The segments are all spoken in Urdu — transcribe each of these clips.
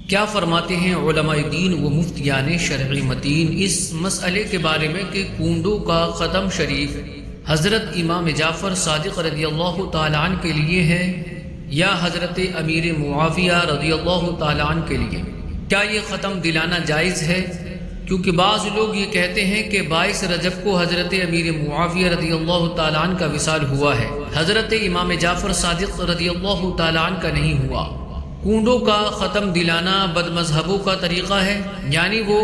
کیا فرماتے ہیں علماء دین و مفتیان شرعی متین اس مسئلے کے بارے میں کہ کنڈوں کا ختم شریف حضرت امام جعفر صادق رضی اللہ تعالیٰ عنہ کے لیے ہے یا حضرت امیر معاویہ رضی اللہ تعالیٰ عنہ کے لیے؟ کیا یہ ختم دلانا جائز ہے؟ کیونکہ بعض لوگ یہ کہتے ہیں کہ 22 رجب کو حضرت امیر معاویہ رضی اللہ تعالیٰ عنہ کا وصال ہوا ہے، حضرت امام جعفر صادق رضی اللہ تعالیٰ عنہ کا نہیں ہوا۔ کنڈوں کا ختم دلانا بد مذہبوں کا طریقہ ہے، یعنی وہ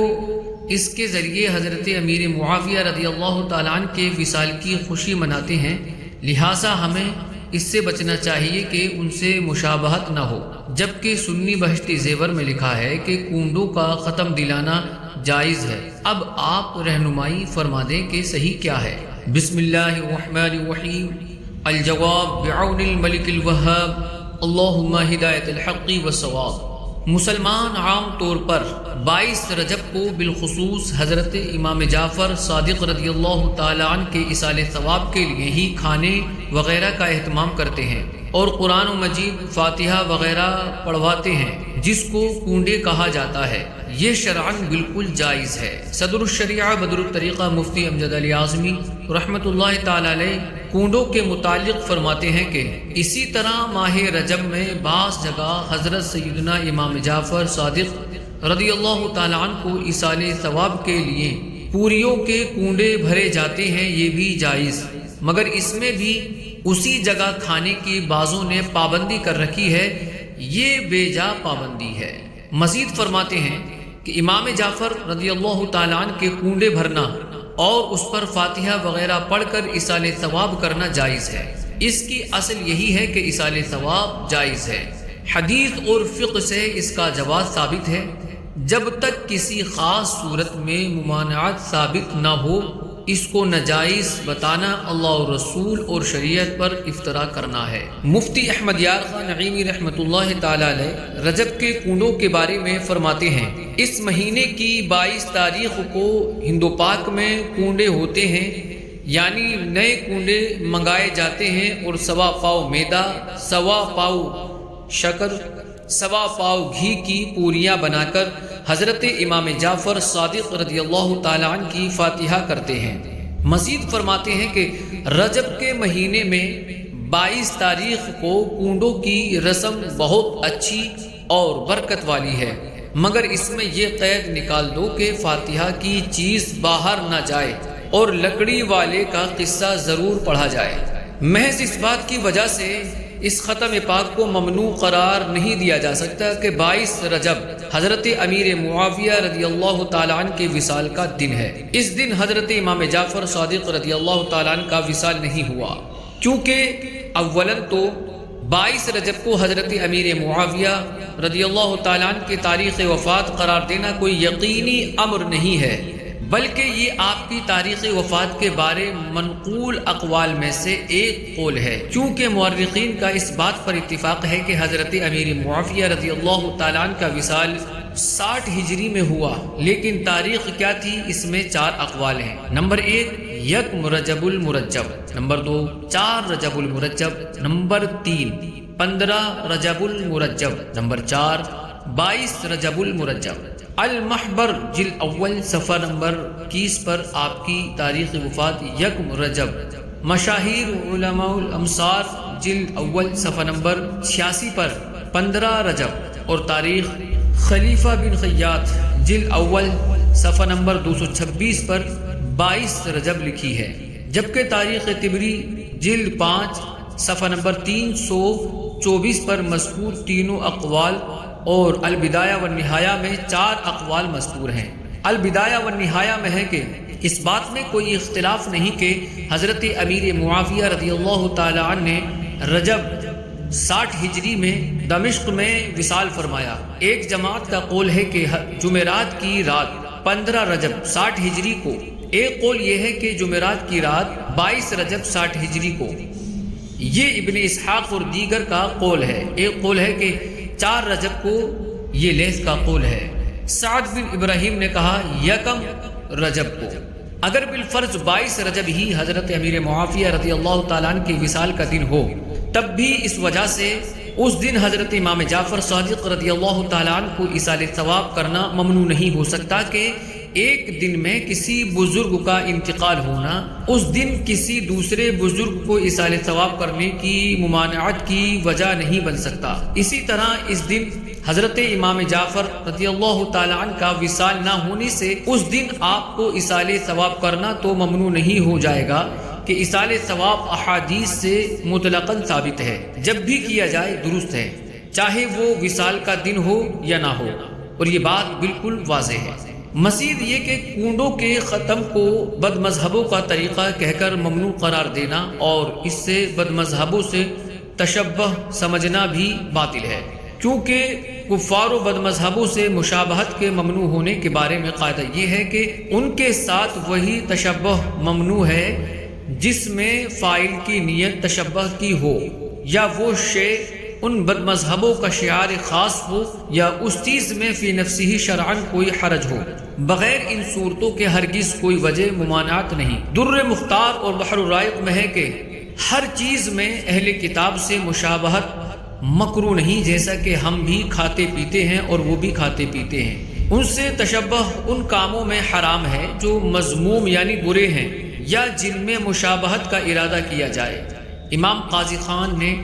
اس کے ذریعے حضرت امیر معاویہ رضی اللہ تعالیٰ عنہ کے وصال کی خوشی مناتے ہیں، لہٰذا ہمیں اس سے بچنا چاہیے کہ ان سے مشابہت نہ ہو، جبکہ سنی بہشتی زیور میں لکھا ہے کہ کنڈوں کا ختم دلانا جائز ہے۔ اب آپ رہنمائی فرما دیں کہ صحیح کیا ہے۔ بسم اللہ الرحمن الرحیم۔ الجواب بعون الملک الوہاب، اللہم ہدایت الحق والصواب۔ مسلمان عام طور پر 22 رجب کو بالخصوص حضرت امام جعفر صادق رضی اللہ تعالیٰ عنہ کے ایصال ثواب کے لیے ہی کھانے وغیرہ کا اہتمام کرتے ہیں اور قرآن مجید، فاتحہ وغیرہ پڑھواتے ہیں، جس کو کنڈے کہا جاتا ہے۔ یہ شرعاً بالکل جائز ہے۔ صدر الشریعہ بدر الطریقہ مفتی امجد علی اعظمی رحمۃ اللہ تعالی علیہ کنڈوں کے متعلق فرماتے ہیں کہ اسی طرح ماہ رجب میں بعض جگہ حضرت سیدنا امام جعفر صادق رضی اللہ تعالیٰ عنہ کو ایصال ثواب کے لیے پوریوں کے کنڈے بھرے جاتے ہیں، یہ بھی جائز، مگر اس میں بھی اسی جگہ کھانے کی بعضوں نے پابندی کر رکھی ہے، یہ بے جا پابندی ہے۔ مزید فرماتے ہیں کہ امام جعفر رضی اللہ تعالیٰ عنہ کے کنڈے بھرنا اور اس پر فاتحہ وغیرہ پڑھ کر ایصال ثواب کرنا جائز ہے۔ اس کی اصل یہی ہے کہ ایصال ثواب جائز ہے۔ حدیث اور فقہ سے اس کا جواز ثابت ہے۔ جب تک کسی خاص صورت میں ممانعت ثابت نہ ہو، اس کو ناجائز بتانا اللہ اور رسول اور شریعت پر افتراء کرنا ہے۔ مفتی احمد یار خان نعیمی رحمۃ اللہ تعالی علیہ رجب کے کنڈوں کے بارے میں فرماتے ہیں، اس مہینے کی 22 تاریخ کو ہند و پاک میں کنڈے ہوتے ہیں، یعنی نئے کنڈے منگائے جاتے ہیں اور 1.25 پاؤ میدا، 1.25 پاؤ شکر، 1.25 پاؤ گھی کی پوریاں بنا کر حضرت امام جعفر صادق رضی اللہ تعالیٰ عنہ کی فاتحہ کرتے ہیں۔ مزید فرماتے ہیں کہ رجب کے مہینے میں 22 تاریخ کو کنڈوں کی رسم بہت اچھی اور برکت والی ہے، مگر اس میں یہ قید نکال دو کہ فاتحہ کی چیز باہر نہ جائے اور لکڑی والے کا قصہ ضرور پڑھا جائے۔ محض اس بات کی وجہ سے اس ختم پاک کو ممنوع قرار نہیں دیا جا سکتا کہ 22 رجب حضرت امیر معاویہ رضی اللہ تعالیٰ عنہ کے وصال کا دن ہے۔ اس دن حضرت امام جعفر صادق رضی اللہ تعالیٰ عنہ کا وصال نہیں ہوا، کیونکہ اولاً تو 22 رجب کو حضرت امیر معاویہ رضی اللہ تعالیٰ عنہ کے تاریخ وفات قرار دینا کوئی یقینی امر نہیں ہے، بلکہ یہ آپ کی تاریخ وفات کے بارے منقول اقوال میں سے ایک قول ہے، چونکہ مورخین کا اس بات پر اتفاق ہے کہ حضرت امیر معاویہ رضی اللہ تعالیٰ عنہ کا وصال 60 ہجری میں ہوا، لیکن تاریخ کیا تھی اس میں 4 اقوال ہیں۔ نمبر 1 1 رجب المرجب، نمبر 2 4 رجب المرجب، نمبر 3 15 رجب المرجب، نمبر 4 22 رجب المرجب۔ المحبر جلد اول صفحہ نمبر 21 پر آپ کی تاریخ وفات 1 رجب۔ مشاہیر علماء الامصار جلد اول صفحہ نمبر 86 پر 15 رجب، اور تاریخ خلیفہ بن خیاط جلد اول صفحہ نمبر 226 پر 22 رجب لکھی ہے، جبکہ تاریخ طبری جلد 5 صفحہ نمبر 324 پر مذکور تینوں اقوال اور البدایہ والنہایہ میں 4 اقوال مذکور ہیں۔ البدایہ والنہایہ میں ہے کہ اس بات میں کوئی اختلاف نہیں کہ حضرت امیر معاویہ رضی اللہ تعالیٰ عنہ نے رجب 60 ہجری میں دمشق میں وصال فرمایا۔ ایک جماعت کا قول ہے کہ جمعرات کی رات 15 رجب 60 ہجری کو، ایک قول یہ ہے کہ جمعرات کی رات 22 رجب 60 ہجری کو، یہ ابن اسحاق اور دیگر کا قول ہے۔ ایک قول ہے کہ 4 رجب کو، یہ لیث کا قول ہے۔ سعد بن ابراہیم نے کہا 1 رجب کو۔ اگر بالفرض 22 رجب ہی حضرت امیر معاویہ رضی اللہ تعالیٰ عنہ کے وصال کا دن ہو، تب بھی اس وجہ سے اس دن حضرت امام جعفر صادق رضی اللہ تعالیٰ عنہ کو ایصال ثواب کرنا ممنوع نہیں ہو سکتا کہ ایک دن میں کسی بزرگ کا انتقال ہونا اس دن کسی دوسرے بزرگ کو ایصال ثواب کرنے کی ممانعت کی وجہ نہیں بن سکتا۔ اسی طرح اس دن حضرت امام جعفر رضی اللہ تعالیٰ عنہ کا وصال نہ ہونے سے اس دن آپ کو ایصال ثواب کرنا تو ممنوع نہیں ہو جائے گا کہ ایصال ثواب احادیث سے مطلقاً ثابت ہے، جب بھی کیا جائے درست ہے، چاہے وہ وصال کا دن ہو یا نہ ہو، اور یہ بات بالکل واضح ہے۔ مزید یہ کہ کنڈوں کے ختم کو بد مذہبوں کا طریقہ کہہ کر ممنوع قرار دینا اور اس سے بد مذہبوں سے تشبہ سمجھنا بھی باطل ہے، کیونکہ کفار و بد مذہبوں سے مشابہت کے ممنوع ہونے کے بارے میں قاعدہ یہ ہے کہ ان کے ساتھ وہی تشبہ ممنوع ہے جس میں فاعل کی نیت تشبہ کی ہو، یا وہ شے ان بد مذہبوں کا شعار خاص ہو، یا اس چیز میں فی نفسی شرعاً کوئی حرج ہو۔ بغیر ان صورتوں کے ہرگز کوئی وجہ ممانعت نہیں۔ در مختار اور بحر الرائق میں ہے کہ ہر چیز میں اہل کتاب سے مشابہت مکروہ نہیں، جیسا کہ ہم بھی کھاتے پیتے ہیں اور وہ بھی کھاتے پیتے ہیں۔ ان سے تشبہ ان کاموں میں حرام ہے جو مذموم یعنی برے ہیں یا جن میں مشابہت کا ارادہ کیا جائے۔ امام قاضی خان نے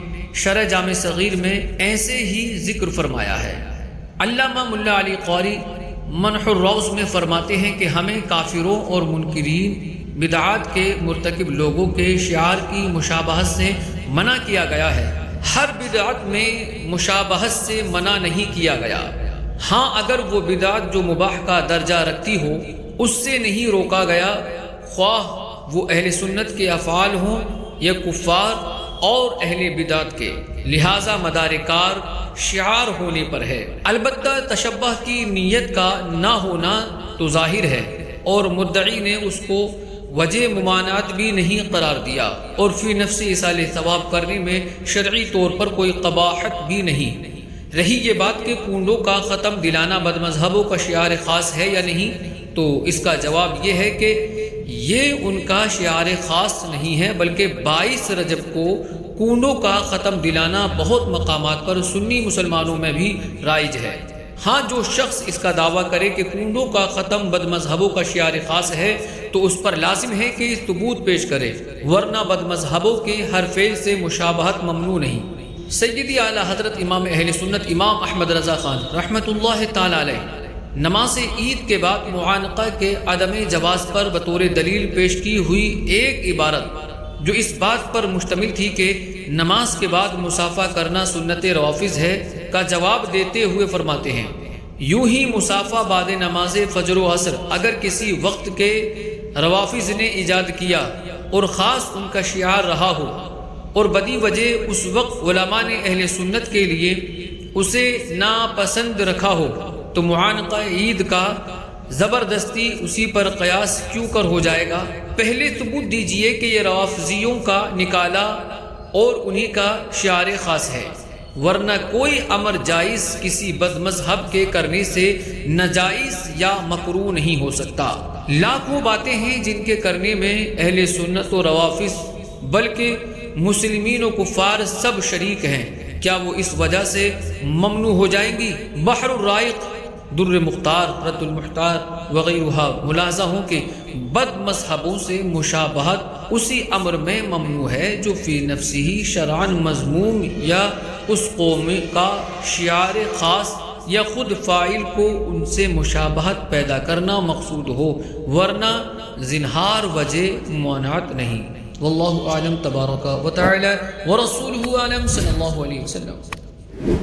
شرح جامع صغیر میں ایسے ہی ذکر فرمایا ہے۔ علامہ ملا علی قاری منح الروض میں فرماتے ہیں کہ ہمیں کافروں اور منکرین بدعات کے مرتکب لوگوں کے شعار کی مشابہت سے منع کیا گیا ہے۔ ہر بدعت میں مشابہت سے منع نہیں کیا گیا، ہاں اگر وہ بدعت جو مباح کا درجہ رکھتی ہو اس سے نہیں روکا گیا، خواہ وہ اہل سنت کے افعال ہوں یا کفار اور اہل بدعت کے، لہذا مدار کار شعار ہونے پر ہے۔ البتہ تشبہ کی نیت کا نہ ہونا تو ظاہر ہے، اور مدعی نے اس کو وجہ ممانعت بھی نہیں قرار دیا، اور فی نفس ایصال ثواب کرنے میں شرعی طور پر کوئی قباحت بھی نہیں۔ رہی یہ بات کہ کنڈوں کا ختم دلانا بد مذہبوں کا شعار خاص ہے یا نہیں، تو اس کا جواب یہ ہے کہ یہ ان کا شعار خاص نہیں ہے، بلکہ 22 رجب کو کنڈوں کا ختم دلانا بہت مقامات پر سنی مسلمانوں میں بھی رائج ہے۔ ہاں جو شخص اس کا دعویٰ کرے کہ کنڈوں کا ختم بد مذہبوں کا شعار خاص ہے تو اس پر لازم ہے کہ ثبوت پیش کرے، ورنہ بد مذہبوں کے ہر فعل سے مشابہت ممنوع نہیں۔ سیدی اعلیٰ حضرت امام اہل سنت امام احمد رضا خان رحمۃ اللہ تعالی علیہ نماز عید کے بعد معانقہ کے عدم جواز پر بطور دلیل پیش کی ہوئی ایک عبارت جو اس بات پر مشتمل تھی کہ نماز کے بعد مصافحہ کرنا سنت روافض ہے کا جواب دیتے ہوئے فرماتے ہیں، یوں ہی مصافحہ بعد نماز فجر و عصر اگر کسی وقت کے روافض نے ایجاد کیا اور خاص ان کا شعار رہا ہو اور بدی وجہ اس وقت علماء نے اہل سنت کے لیے اسے ناپسند رکھا ہو تو معانقہ عید کا زبردستی اسی پر قیاس کیوں کر ہو جائے گا؟ پہلے ثبوت دیجئے کہ یہ روافضیوں کا نکالا اور انہی کا شعار خاص ہے، ورنہ کوئی امر جائز کسی بد مذہب کے کرنے سے ناجائز یا مکروہ نہیں ہو سکتا۔ لاکھوں باتیں ہیں جن کے کرنے میں اہل سنت و روافض بلکہ مسلمین و کفار سب شریک ہیں، کیا وہ اس وجہ سے ممنوع ہو جائیں گی؟ بحر الرائق، در مختار، رد المحتار وغیرہ ملاحظہ ہوں کہ بد مذہبوں سے مشابہت اسی امر میں ممنوع ہے جو فی نفسی شرعاً مذموم یا اس قوم کا شعار خاص یا خود فاعل کو ان سے مشابہت پیدا کرنا مقصود ہو، ورنہ زنہار وجہ ممانعت نہیں۔ واللہ اعلم تبارک و تعالی ورسولہ اعلم صلی اللہ علیہ وسلم۔